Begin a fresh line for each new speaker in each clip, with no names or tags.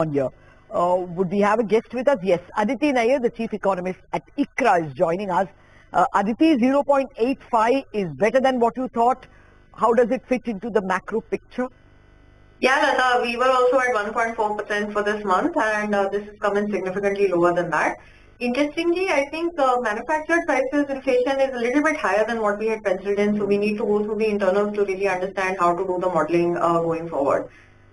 on here. Would we have a guest with us? Yes, Aditi Nayar, the chief economist at ICRA, is joining us. Aditi, 0.85 is better than what you thought. How does it fit into the macro picture?
Yeah, Lata, we were also at 1.4% for this month, and this is coming significantly lower than that. Interestingly, I think manufactured prices inflation is a little bit higher than what we had penciled in, so we need to go through the internals to really understand how to do the modeling going forward.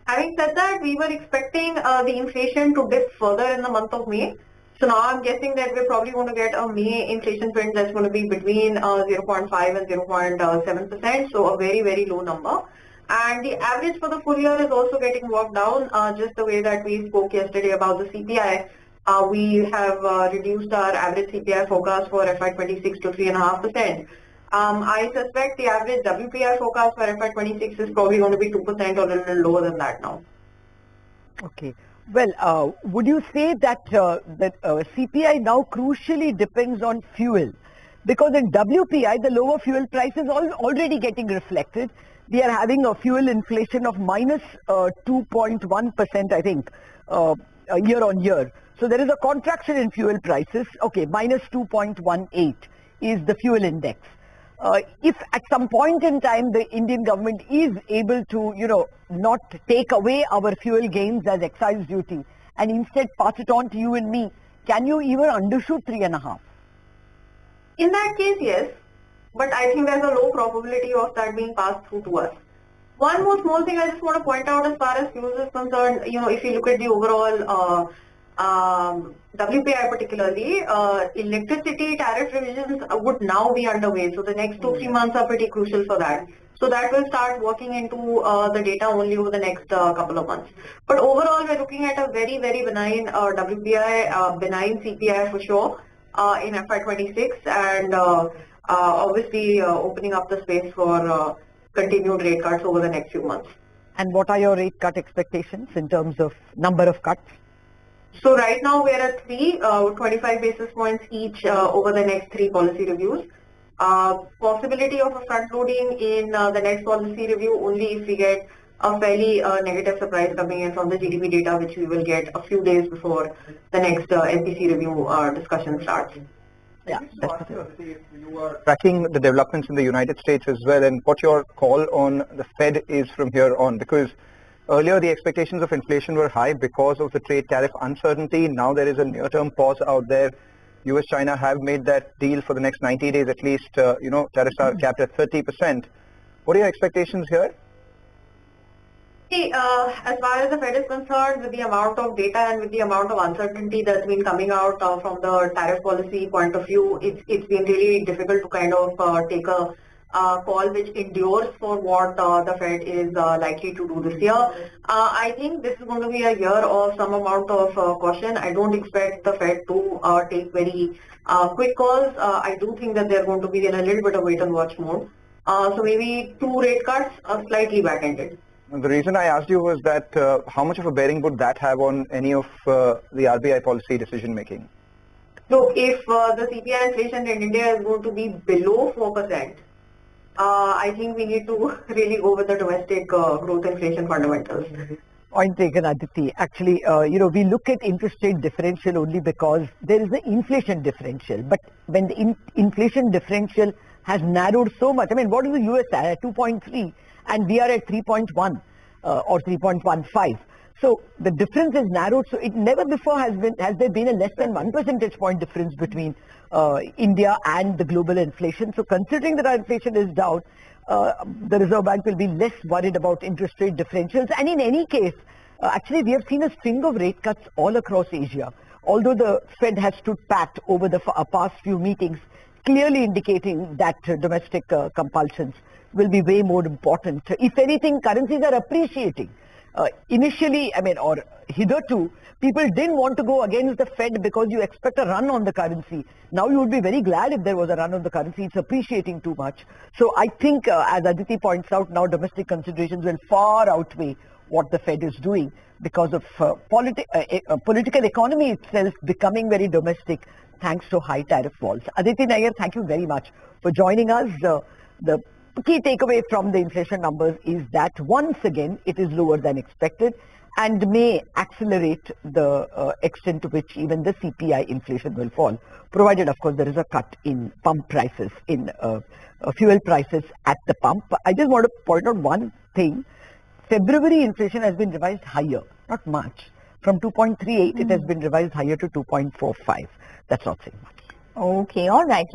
Having said that, we were expecting the inflation to dip further in the month of May. So now I'm guessing that we're probably going to get a May inflation print that's going to be between 0.5 and 0.7%, so a very, very low number. And the average for the full year is also getting worked down, just the way that we spoke yesterday about the CPI. We have reduced our average CPI forecast for FY26 to 3.5%. I suspect the average WPI forecast for FY26 is probably going to be 2% or a little lower than that now.
Okay. Well, would you say that CPI now crucially depends on fuel? Because in WPI, the lower fuel price is already getting reflected. We are having a fuel inflation of minus 2.1%, I think, year on year. So there is a contraction in fuel prices. Okay, minus 2.18 is the fuel index. If at some point in time the Indian government is able to, not take away our fuel gains as excise duty and instead pass it on to you and me, can you even undershoot 3.5?
In that case, yes. But I think there's a low probability of that being passed through to us. One more small thing I just want to point out as far as fuels is concerned, if you look at the overall WPI particularly, electricity tariff revisions would now be underway. So the next 2-3 months are pretty crucial for that. So that will start working into the data only over the next couple of months. But overall, we're looking at a very, very benign WPI, benign CPI for sure in FY26 and obviously opening up the space for continued rate cuts over the next few months.
And what are your rate cut expectations in terms of number of cuts?
So right now we're at 25 basis points each over the next 3 policy reviews. Possibility of a front loading in the next policy review only if we get a fairly negative surprise coming in from the GDP data, which we will get a few days before the next MPC review discussion starts.
Yeah, you are tracking the developments in the United States as well, and what your call on the Fed is from here on, because earlier the expectations of inflation were high because of the trade tariff uncertainty. Now there is a near-term pause out there. US-China have made that deal for the next 90 days at least. Tariffs are capped at 30%. What are your expectations here?
See, as far as the Fed is concerned, with the amount of data and with the amount of uncertainty that's been coming out from the tariff policy point of view, it's been really difficult to kind of take a call which endures for what the Fed is likely to do this year. I think this is going to be a year of some amount of caution. I don't expect the Fed to take very quick calls. I do think that they're going to be in a little bit of wait and watch mode. So maybe 2 rate cuts, slightly back-ended.
The reason I asked you was that how much of a bearing would that have on any of the RBI policy decision making?
Look, if the CPI inflation in India is going to be below 4%, I think we need to really go with the domestic growth inflation fundamentals.
Point taken, Aditi. Actually, we look at interest rate differential only because there is an inflation differential. But when the inflation differential has narrowed so much, I mean, what is the US at 2.3 and we are at 3.1 or 3.15. So the difference is narrowed. So it never before has there been a less than 1 percentage point difference between India and the global inflation. So considering that our inflation is down, the Reserve Bank will be less worried about interest rate differentials. And in any case, actually we have seen a string of rate cuts all across Asia. Although the Fed has stood pat over the past few meetings, clearly indicating that domestic compulsions will be way more important. If anything, currencies are appreciating. Initially, or hitherto, people didn't want to go against the Fed because you expect a run on the currency. Now you would be very glad if there was a run on the currency. It's appreciating too much. So I think, as Aditi points out, now domestic considerations will far outweigh what the Fed is doing because of political economy itself becoming very domestic thanks to high tariff walls. Aditi Nayar, thank you very much for joining us. The key takeaway from the inflation numbers is that once again it is lower than expected and may accelerate the extent to which even the CPI inflation will fall, provided, of course, there is a cut in pump prices, in fuel prices at the pump. I just want to point out one thing. February inflation has been revised higher, not much. From 2.38, it has been revised higher to 2.45. That's not saying much.
Okay, all right.